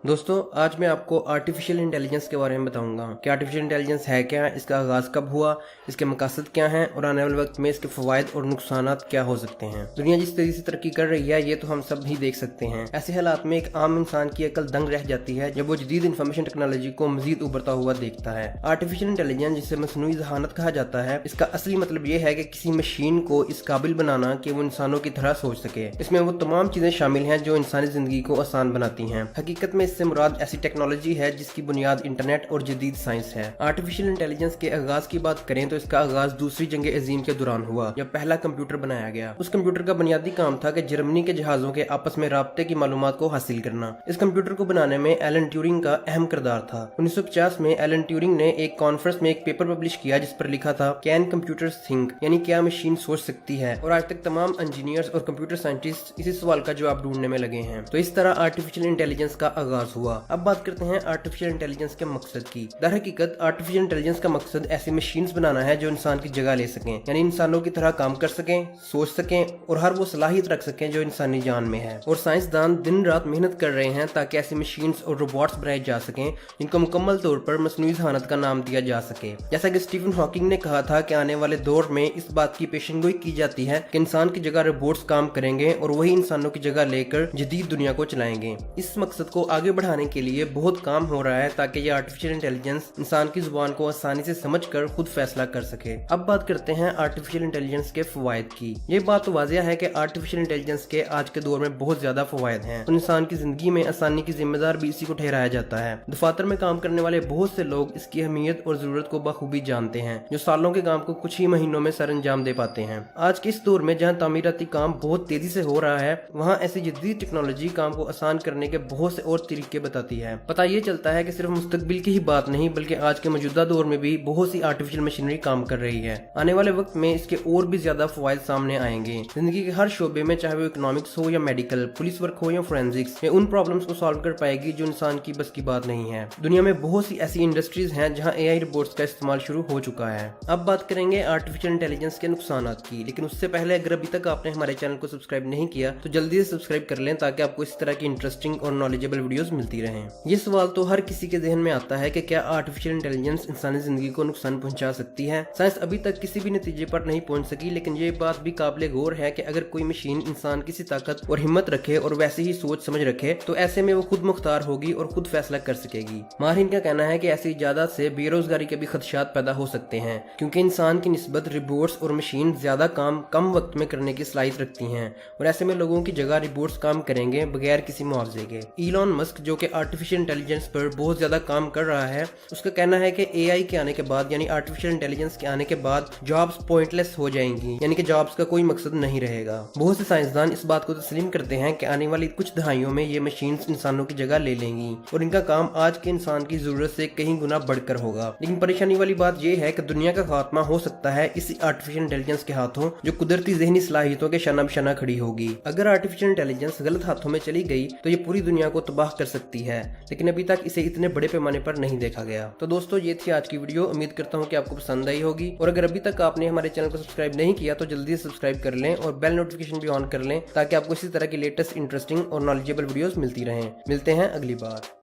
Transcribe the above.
दोस्तों आज मैं आपको आर्टिफिशियल इंटेलिजेंस के बारे में बताऊंगा कि आर्टिफिशियल इंटेलिजेंस है क्या, इसका आगाज कब हुआ, इसके मकसद क्या हैं और आने वाले वक्त में इसके फवायद और नुकसान क्या हो सकते हैं। दुनिया जिस तेजी से तरक्की कर रही है ये तो हम सब भी देख सकते हैं। ऐसे हालात में एक आम इंसान की अकल दंग रह जाती है जब वो जदीद इंफॉर्मेशन टेक्नोलॉजी को मजीद उभरता हुआ देखता है। आर्टिफिशियल इंटेलिजेंस जिसे मसनूई ज़हानत कहा जाता है, इसका असली मतलब ये है कि किसी मशीन को इस काबिल बनाना कि वो इंसानों की तरह सोच सके। इसमें वो तमाम चीजें शामिल हैं जो इंसानी जिंदगी को आसान बनाती हैं। हकीकत में इससे मुराद ऐसी टेक्नोलॉजी है जिसकी बुनियाद इंटरनेट और जदीद साइंस है। आर्टिफिशियल इंटेलिजेंस के आगाज की बात करें तो इसका आगाज दूसरी जंग अजीम के दौरान हुआ जब पहला कंप्यूटर बनाया गया। उस कंप्यूटर का बुनियादी काम था कि जर्मनी के जहाजों के आपस में राब्ते की मालूमात को हासिल करना। इस कंप्यूटर को बनाने में एलन ट्यूरिंग का अहम किरदार था। 1950 में एलन ट्यूरिंग ने एक कॉन्फ्रेंस में एक पेपर पब्लिश किया जिस पर लिखा था कैन कंप्यूटर्स थिंक, यानी क्या मशीन सोच सकती है। और आज तक तमाम इंजीनियर्स और कंप्यूटर साइंटिस्ट इसी सवाल का जवाब ढूंढने में लगे हैं। तो इस तरह आर्टिफिशियल इंटेलिजेंस का आगाज हुआ। अब बात करते हैं आर्टिफिशियल इंटेलिजेंस के मकसद की। दर हकीकत आर्टिफिशियल इंटेलिजेंस का मकसद ऐसी मशीन्स बनाना है जो इंसान की जगह ले सकें, यानी इंसानों की तरह काम कर सकें, सोच सकें और हर वो सलाहियत रख सकें जो इंसानी जान में है। और साइंसदान दिन रात मेहनत कर रहे हैं ताकि ऐसी मशीन्स और रोबोट्स बनाए जा सकें जिनको मुकम्मल तौर पर मसनूई ज़हानत का नाम दिया जा सके। जैसा कि स्टीफन हॉकिंग ने कहा था कि आने वाले दौर में इस बात की पेशेनगोई की जाती है कि इंसान की जगह रोबोट्स काम करेंगे और वही इंसानों की जगह लेकर जदीद दुनिया को चलाएंगे। इस मकसद को आगे बढ़ाने के लिए बहुत काम हो रहा है ताकि ये आर्टिफिशियल इंटेलिजेंस इंसान की जुबान को आसानी से समझकर खुद फैसला कर सके। अब बात करते हैं आर्टिफिशियल इंटेलिजेंस के फवायद की। ये बात तो वाजिया है कि आर्टिफिशियल इंटेलिजेंस के आज के दौर में बहुत ज्यादा फवायद हैं और इंसान की जिंदगी में आसानी की जिम्मेदार भी इसी को ठहराया जाता है। दफातर में काम करने वाले बहुत से लोग इसकी अहमियत और जरूरत को बखूबी जानते हैं, जो सालों के काम को कुछ ही महीनों में सर अंजाम दे पाते हैं। आज के इस दौर में जहाँ तामीराती काम बहुत तेजी से हो रहा है, वहाँ ऐसी जदीद टेक्नोलॉजी काम को आसान करने के बहुत से और तरीके बताती है। पता ये चलता है कि सिर्फ मुस्तकबिल की ही बात नहीं बल्कि आज के मौजूदा दौर में भी बहुत सी आर्टिफिशियल मशीनरी काम कर रही है। आने वाले वक्त में इसके और भी ज्यादा फवायद सामने आएंगे। जिंदगी के हर शोबे में, चाहे वो इकोनॉमिक्स हो या मेडिकल, पुलिस वर्क हो या फोरेंसिक्स, ये उन प्रॉब्लम्स को सॉल्व कर पाएगी जो इंसान की बस की बात नहीं है। दुनिया में बहुत सी ऐसी इंडस्ट्रीज हैं जहां एआई रोबोट्स का इस्तेमाल शुरू हो चुका है। अब बात करेंगे आर्टिफिशियल इंटेलिजेंस के नुकसान की, लेकिन उससे पहले अगर अभी तक आपने हमारे चैनल को सब्सक्राइब नहीं किया तो जल्दी से सब्सक्राइब कर लें ताकि आपको इस तरह की इंटरेस्टिंग और नॉलेजेबल वीडियोस मिलती रहें। ये सवाल तो हर किसी के जहन में आता है कि क्या आर्टिफिशियल इंटेलिजेंस इंसानी जिंदगी को नुकसान पहुंचा सकती है। साइंस अभी तक किसी भी नतीजे पर नहीं पहुंच सकी, लेकिन ये बात भी काबिल गौर है कि अगर कोई मशीन इंसान किसी ताकत और हिम्मत रखे और वैसे ही सोच समझ रखे तो ऐसे में वो खुद मुख्तार होगी और खुद फैसला कर सकेगी। माहिरीन का कहना है कि ऐसी इजाजत से बेरोजगारी के भी खदशात पैदा हो सकते हैं, क्योंकि इंसान की निस्बत रोबोट्स और मशीन ज्यादा काम कम वक्त में करने की सलाहियत रखती हैं और ऐसे में लोगों की जगह रोबोट्स काम करेंगे बगैर किसी मुआवजे के। इलॉन मस्क जो कि आर्टिफिशियल इंटेलिजेंस पर बहुत ज्यादा काम कर रहा है, उसका कहना है कि एआई के आने के बाद यानी आर्टिफिशियल इंटेलिजेंस के आने के बाद जॉब्स पॉइंटलेस हो जाएंगी, यानी कि जॉब्स का कोई मकसद नहीं रहेगा। बहुत से साइंसदान इस बात को तस्लीम करते हैं कि आने वाली कुछ दहाइयों में ये मशीन्स इंसानों की जगह ले लेंगी और इनका काम आज के इंसान की जरूरत से कहीं गुना बढ़कर होगा। लेकिन परेशानी वाली बात यह है कि दुनिया का खात्मा हो सकता है इसी आर्टिफिशियल इंटेलिजेंस के हाथों, जो कुदरती ज़हनी सलाहियतों के शना बशना खड़ी होगी। अगर आर्टिफिशियल इंटेलिजेंस गलत हाथों में चली गई तो ये पूरी दुनिया को तबाह कर सकती है, लेकिन अभी तक इसे इतने बड़े पैमाने पर नहीं देखा गया। तो दोस्तों ये थी आज की वीडियो। उम्मीद करता हूँ कि आपको पसंद आई होगी और अगर अभी तक आपने हमारे चैनल को सब्सक्राइब नहीं किया तो जल्दी से सब्सक्राइब कर लें और बेल नोटिफिकेशन भी ऑन कर लें ताकि आपको इसी तरह की लेटेस्ट इंटरेस्टिंग और नॉलेजेबल वीडियोस मिलती रहें। मिलते हैं अगली बार।